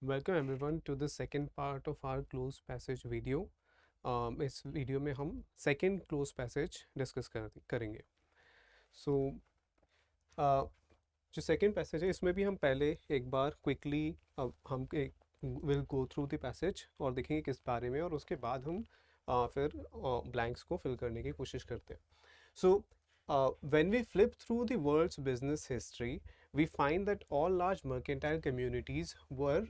Welcome everyone to the second part of our close passage video. इस video में हम second close passage discuss करेंगे। सो जो second passage है इसमें भी हम पहले एक बार क्विकली हम एक will go through the passage और देखेंगे किस बारे में, और उसके बाद हम फिर ब्लैंक्स को फिल करने की कोशिश करते हैं। So, when we flip through the world's business history, we find that all large mercantile communities were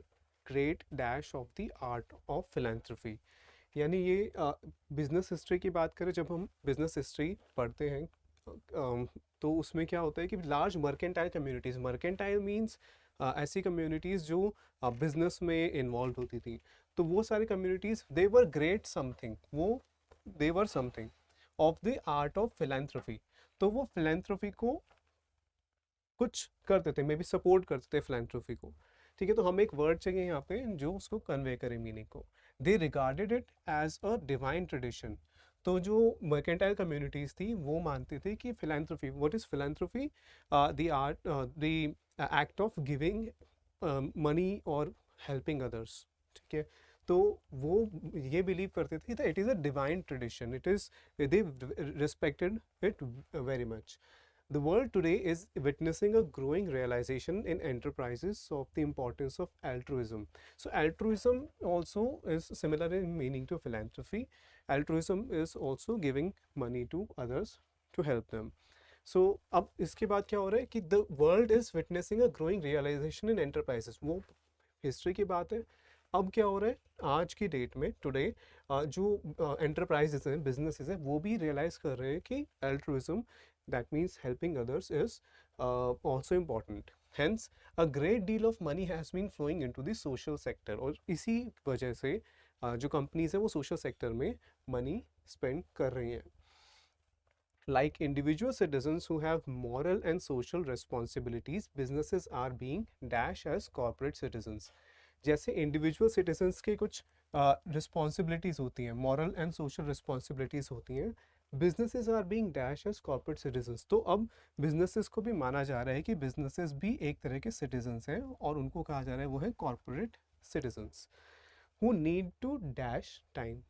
great dash of the art of philanthropy. यानी ये बिजनेस हिस्ट्री की बात करें, जब हम बिजनेस हिस्ट्री पढ़ते हैं तो उसमें क्या होता है कि large mercantile communities, mercantile means ऐसी कम्युनिटीज़ जो बिजनेस में इन्वॉल्व होती थी, तो वो सारी communities they were great something, वो they were something of the art of philanthropy. तो वो फिलेंथ्रफी को कुछ करते थे, मे बी सपोर्ट करते थे फिलेंथ्रफी को। ठीक है, तो हम एक वर्ड चाहिए यहाँ पे जो उसको कन्वे करे मीनिंग को। They regarded it as a divine tradition. तो जो मर्केंटाइल कम्युनिटीज़ थी वो मानती थी कि philanthropy, what is philanthropy, the art, the act of giving money और हेल्पिंग अदर्स। ठीक है, तो वो ये बिलीव करते थे that it is a divine tradition, it is, they respected it very much. The world today is witnessing a growing realization in enterprises of the importance of altruism. So altruism also is similar in meaning to philanthropy. Altruism is also giving money to others to help them. So अब इसके बाद क्या हो रहा है कि the world is witnessing a growing realization in enterprises. वो history की बात है। अब क्या हो रहा है आज की डेट में, टुडे, जो एंटरप्राइजेस हैं, बिजनेसेस हैं, वो भी रियलाइज कर रहे हैं कि altruism, that means helping others, is also important. Hence a great deal of money has been flowing into the social sector, और इसी वजह से जो कंपनीज है वो सोशल सेक्टर में मनी स्पेंड कर रही हैं। Like individual citizens who have moral and social responsibilities, businesses are being dash as corporate citizens. जैसे इंडिविजुअल सिटीजन्स की कुछ रिस्पॉन्सिबिलिटीज़ होती हैं, मॉरल एंड सोशल रिस्पॉन्सिबिलिटीज़ होती हैं, businesses are being dash as corporate citizens. तो अब बिजनेसेस को भी माना जा रहा है कि बिजनेसेस भी एक तरह के सिटीजन्स हैं, और उनको कहा जा रहा है वो है corporate citizens who need to dash time,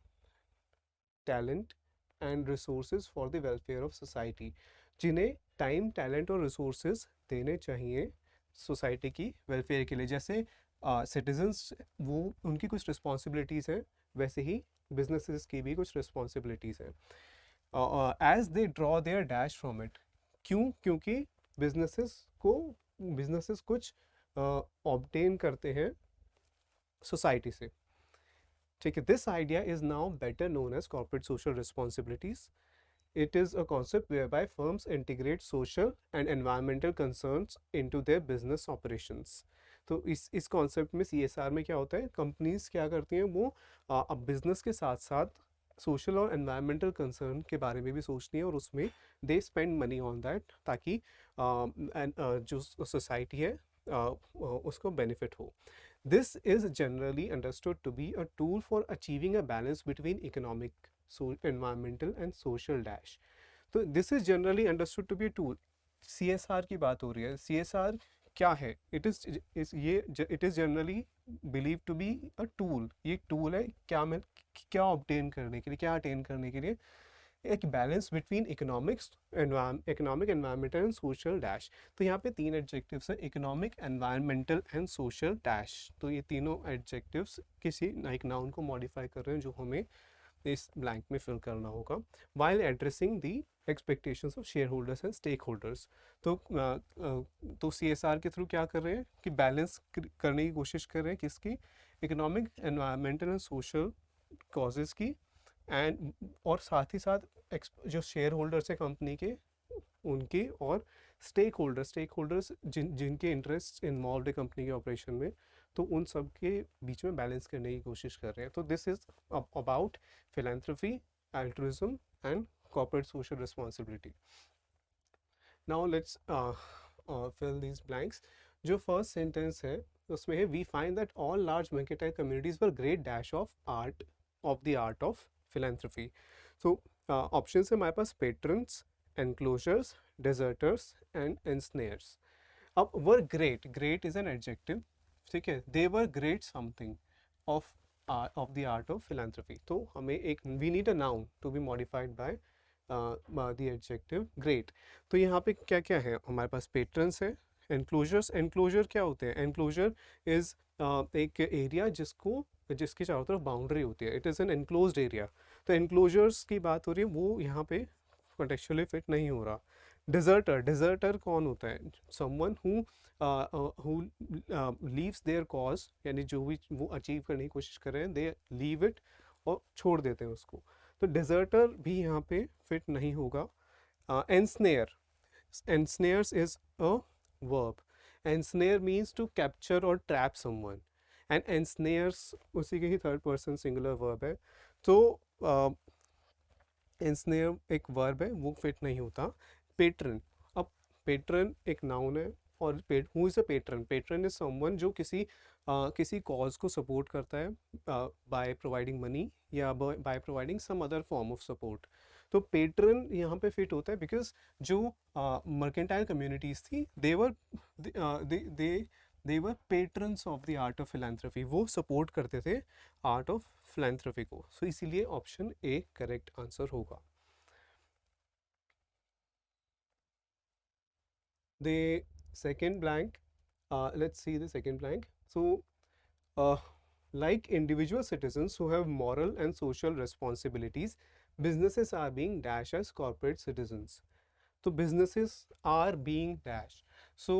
talent and resources for the welfare of society, जिन्हें टाइम, टैलेंट और रिसोर्सेज देने चाहिए सोसाइटी की वेलफेयर के लिए। जैसे सिटीजन्स वो उनकी कुछ रिस्पॉन्सिबिलिटीज़ हैं, वैसे ही बिजनेसेस की भी कुछ रिस्पॉन्सिबिलिटीज़ हैं as they draw their dash from it. क्यों? क्योंकि बिजनेसेस कुछ ऑब्टेन करते हैं सोसाइटी से। ठीक है, this idea is now better known as corporate social responsibilities. It is a concept whereby firms integrate social and environmental concerns into their business operations. तो इस कॉन्सेप्ट में CSR में क्या होता है, कंपनीज क्या करती हैं, वो अब बिजनेस के साथ साथ सोशल और एनवायरमेंटल कंसर्न के बारे में भी सोचती हैं, और उसमें they spend money on that, ताकि जो सोसाइटी है उसको बेनिफिट हो. This is generally understood to be a tool for achieving a balance between economic, environmental and social dash. तो this is generally understood to be tool. CSR की बात हो रही है। CSR क्या है? It is generally believe to be a tool. ये tool है क्या, मैं क्या ऑब्टेन करने के लिए, क्या अटेन करने के लिए, एक balance between economic, environmental and social dash. तो यहाँ पे तीन एडजेक्टिव्स हैं, economic, environmental and social dash. तो ये तीनों एडजेक्टिव्स किसी एक नाउन को मॉडिफाई कर रहे हैं जो हमें इस ब्लैंक में फिल करना होगा, while addressing the expectations of share holders and stake holders. तो CSR के थ्रू क्या कर रहे हैं कि बैलेंस करने की कोशिश कर रहे हैं, किसकी? Economic, environmental and social causes की, एंड और साथ ही साथ जो शेयर होल्डर्स हैं कंपनी के, उनके, और स्टेक होल्डर्स जिनके इंटरेस्ट इन्वॉल्व है कंपनी के ऑपरेशन में, तो उन सब के बीच में बैलेंस करने की कोशिश कर रहे हैं। तो this is about philanthropy, altruism and corporate social responsibility. Now let's fill these blanks. जो फर्स्ट सेंटेंस है उसमें है, we find that all large mercantile communities were great dash of the art of philanthropy. So option है हमारे पास patrons, enclosures, deserters and ensnares. अब word great, great is an adjective, ठीक है, they were great something of the art of philanthropy. तो हमें एक we need a noun to be modified by the adjective great. तो यहाँ पे क्या क्या है हमारे पास, पेट्रन्स है, एनक्लोजर्स। एनक्लोजर क्या होते हैं? एनक्लोजर इज एक एरिया जिसके चारों तरफ बाउंड्री होती है, it is an enclosed area. तो एनक्लोजर्स की बात हो रही है, वो यहाँ पे contextually फिट नहीं हो रहा। डिजर्टर, डिजर्टर कौन होता है? Someone who leaves their cause, यानी जो भी वो अचीव करने की कोशिश कर रहे हैं, दे लीव इट और छोड़ देते हैं उसको। तो डिजर्टर भी यहाँ पे फिट नहीं होगा। एनस्नेयर, ensnares is a verb. ensnare means to capture or trap someone, and ensnares उसी के ही थर्ड पर्सन सिंगुलर वर्ब है। तो ensnare एक वर्ब है, वो फिट नहीं होता। पेट्रन, अब पेट्रन एक नाउन है, और who is a patron? Patron is someone जो किसी कॉज को सपोर्ट करता है बाय प्रोवाइडिंग मनी या by providing some other form of support. तो पेट्रन यहाँ पे फिट होता है बिकॉज जो मर्केंटाइल कम्युनिटीज़ थी, they were patrons of the art of philanthropy, वो सपोर्ट करते थे आर्ट ऑफ फिलेंथ्रफी को। सो इसीलिए ऑप्शन ए करेक्ट आंसर होगा। The second blank, let's see the second blank. So, like individual citizens who have moral and social responsibilities, businesses are being dash as corporate citizens. तो businesses are being dash. So,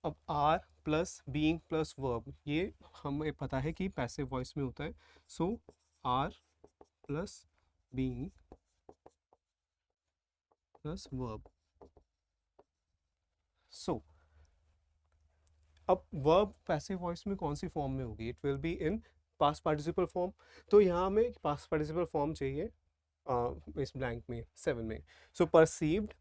अब are plus being plus verb, ये हमें पता है कि passive voice में होता है। So, are plus being plus verb. So, अब वर्ब पैसिव वॉइस में कौन सी फॉर्म में होगी? It will be in past participle form. तो यहाँ हमें पास्ट पार्टिसिपल फॉर्म चाहिए इस ब्लैंक में 7 में। So perceived,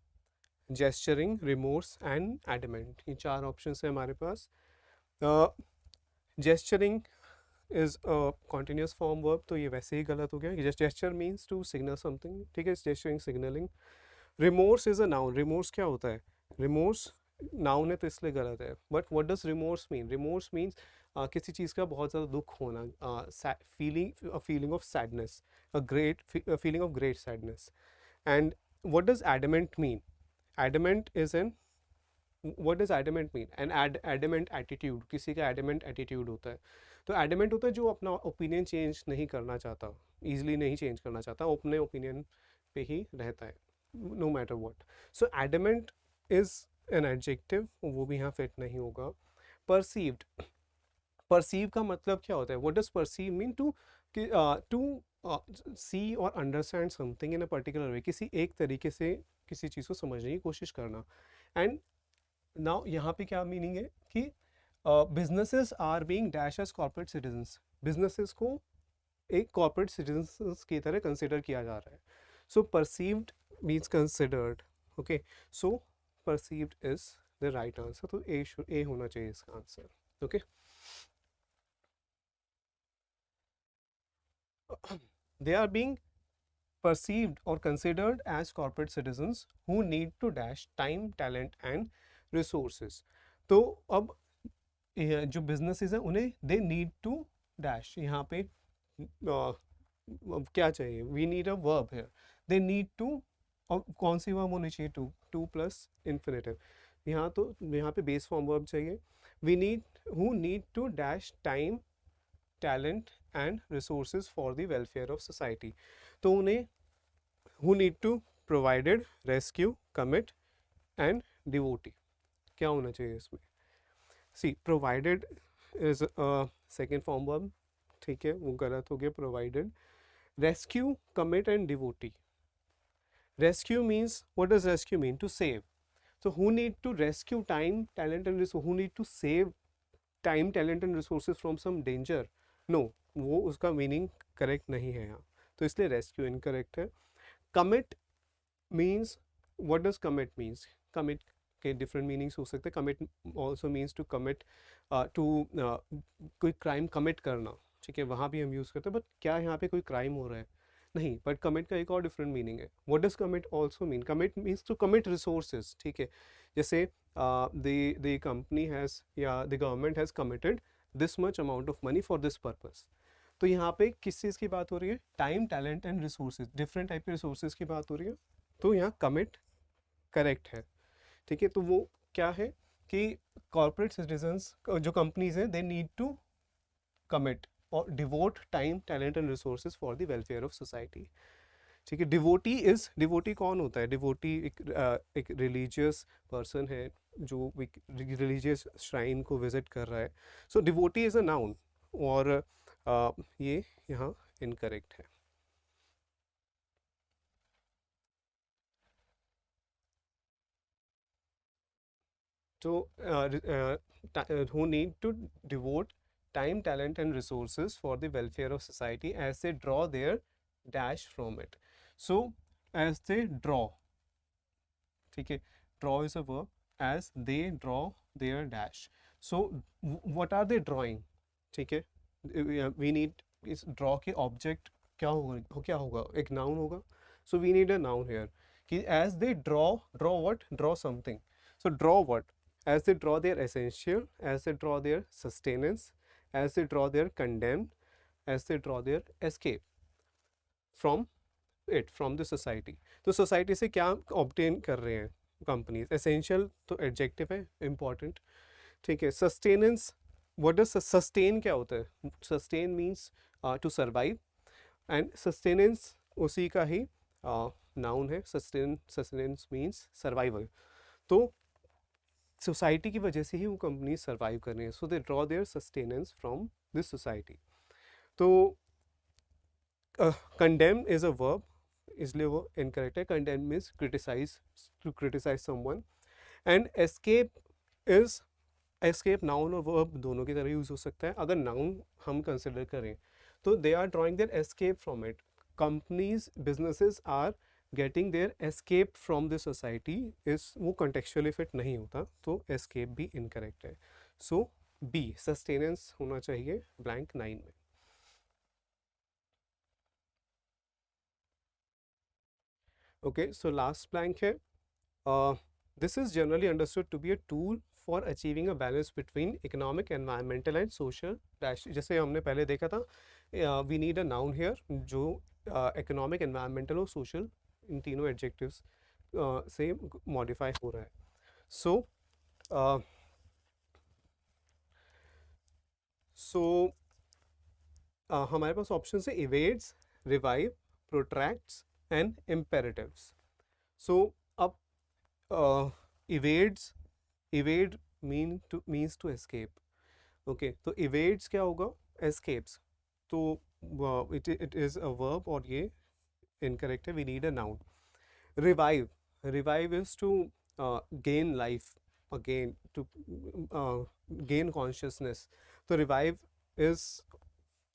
gesturing, remorse and adamant, ये 4 ऑप्शन है हमारे पास। Gesturing is continuous form verb, तो ये वैसे ही गलत हो गया। Gesture means to signal something, ठीक है, gesturing, signaling. Remorse is a noun, remorse क्या होता है? रिमोर्स नाउन है तो इसलिए गलत है। But what does remorse mean? Remorse means किसी चीज़ का बहुत ज़्यादा दुख होना, feeling of sadness, feeling of great sadness. And what does adamant mean? Adamant is an what does adamant mean? An adamant attitude, किसी का एडमेंट एटीट्यूड होता है। तो एडमेंट होता है जो अपना ओपिनियन चेंज नहीं करना चाहता, ईजिली नहीं चेंज करना चाहता, वो अपने ओपिनियन पे ही रहता है no matter what. So adamant is an adjective, वो भी यहाँ फिट नहीं होगा। परसीव्ड, परसीव का मतलब क्या होता है? What does perceive mean? To see और understand something in a particular way, किसी एक तरीके से किसी चीज़ को समझने की कोशिश करना। एंड नाउ यहाँ पे क्या मीनिंग है कि businesses are being dash as corporate citizens, businesses को एक कॉर्पोरेट सिटीजन्स की तरह कंसिडर किया जा रहा है। So perceived means considered, okay. So perceived is the right answer, तो A होना चाहिए इसका answer, okay. They are being perceived or considered as corporate citizens who need to dash time, talent and resources. तो अब जो businesses हैं उन्हें they need to dash, यहाँ पे क्या चाहिए? We need a verb here. They need to, और कौन सी वर्ब होनी चाहिए? To plus infinitive. यहाँ पे बेस फॉर्म वर्ब चाहिए। We need, who need to dash time, talent and resources for the welfare of society. तो उन्हें who need to provided, rescue, commit and devote, क्या होना चाहिए इसमें? See, provided is second form verb, ठीक है, वो गलत हो गया। Provided, rescue, commit and devote. Rescue means, what does rescue mean? To save. So who need to rescue time, talent and resources? Who need to save time, talent and resources from some danger? No, वो उसका meaning correct नहीं है यहाँ, तो इसलिए rescue incorrect है। Commit means, what does commit means? Commit के different meanings हो सकते हैं। Commit also means to commit to कोई क्राइम कमिट करना, ठीक है, वहाँ भी हम यूज़ करते हैं। बट क्या यहाँ पे कोई क्राइम हो रहा है? नहीं। बट कमिट का एक और डिफरेंट मीनिंग है। What does commit also mean? Commit means to commit resources, ठीक है। जैसे द कंपनी हैज़ या the government has committed this much amount of money for this purpose. तो यहाँ पे किस चीज़ की बात हो रही है? Time, talent and resources, different type के रिसोर्सेज की बात हो रही है। तो यहाँ कमिट करेक्ट है। ठीक है, तो वो क्या है कि कॉर्पोरेट सिटीजन्स जो कंपनीज हैं दे नीड टू कमिट और devote time, talent and resources for the welfare of society. ठीक है, डिवोटी कौन होता है? डिवोटी एक रिलीजियस पर्सन है जो रिलीजियस श्राइन को विजिट कर रहा है। सो डिवोटी इज अ नाउन, और ये यहाँ इनकरेक्ट है। So, who need to devote time, talent, and resources for the welfare of society as they draw their dash from it. So, as they draw, ठीक है, draw is a verb, as they draw their dash. So, what are they drawing? ठीक है, we need इस draw के object क्या होगा? एक noun होगा. So, we need a noun here. कि as they draw what? Draw something. So, draw what? As they draw their essential, as they draw their sustenance, as they draw their condemn, as they draw their escape from it, from the society. तो society से क्या obtain कर रहे हैं companies? Essential तो adjective है, important. ठीक है, सस्टेनेंस, व्हाट डज सस्टेन क्या होता है? Sustain means to survive, and sustenance उसी का ही नाउन है। Sustenance means survival. तो सोसाइटी की वजह से ही वो कंपनी सर्वाइव कर रही है। So they draw their sustenance from this society. तो कंडेम इज अ वर्ब, इसलिए वो इनकरेक्ट है। Condemn means criticize, to criticize someone. And escape is, escape noun और वर्ब दोनों की तरह यूज हो सकता है। अगर नाउन हम कंसिडर करें तो they are drawing their escape from इट। Companies, businesses are getting their escape from the society, इस वो कंटेक्चुअली फिट नहीं होता, तो एस्केप भी इनकरेक्ट है। सो बी, सस्टेनेंस होना चाहिए ब्लैंक 9 में। ओके, सो लास्ट ब्लैंक है, this is generally understood to be a tool for achieving a balance between economic, environmental and social dash। जैसे हमने पहले देखा था, we need a noun here जो economic, environmental और social इन तीनों adjectives से modify हो रहा है। So, uh, so हमारे पास ऑप्शन है evades, revive, protracts and imperatives। So अब evades, evade means to escape। Okay, तो evades क्या होगा? escapes। तो it is a verb और ये incorrect है, we need a noun। revive, revive is to gain life again, to gain consciousness। तो revive is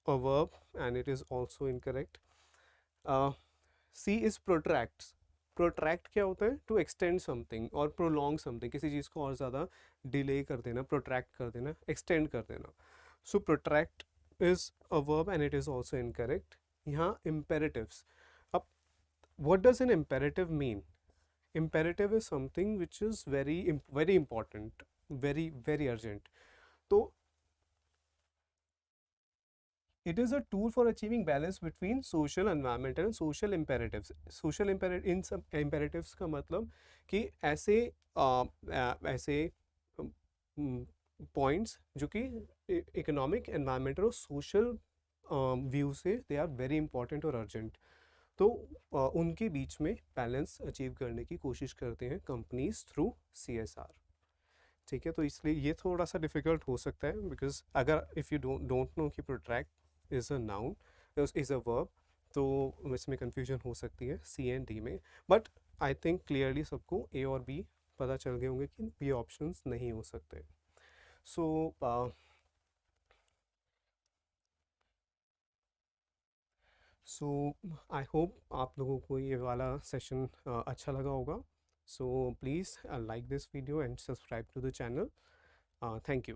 a verb and it is also incorrect। C is protracts। प्रोट्रैक्ट क्या होता है? To extend something और prolong something, किसी चीज़ को और ज़्यादा delay कर देना, प्रोट्रैक्ट कर देना, एक्सटेंड कर देना। So protract is a verb and it is also incorrect. यहाँ इम्पेरेटिव्स, अब what does an imperative mean? Imperative is something which is very very important, very very urgent. तो it is a tool for achieving balance between social, environmental and social imperatives। social इन सब imperatives का मतलब कि ऐसे ऐसे points जो कि economic, environmental और सोशल व्यू से दे आर वेरी इंपॉर्टेंट और अर्जेंट। तो उनके बीच में बैलेंस अचीव करने की कोशिश करते हैं कंपनीज थ्रू CSR। ठीक है, तो इसलिए ये थोड़ा सा डिफिकल्ट हो सकता है, बिकॉज अगर इफ़ यू डोंट नो कि protract is a noun, is a verb, तो इसमें कंफ्यूजन हो सकती है C एंड D में। बट आई थिंक क्लियरली सबको A और B पता चल गए होंगे कि ये ऑप्शंस नहीं हो सकते। सो सो आई होप आप लोगों को ये वाला सेशन अच्छा लगा होगा। So please like this video and subscribe to the channel. Thank you.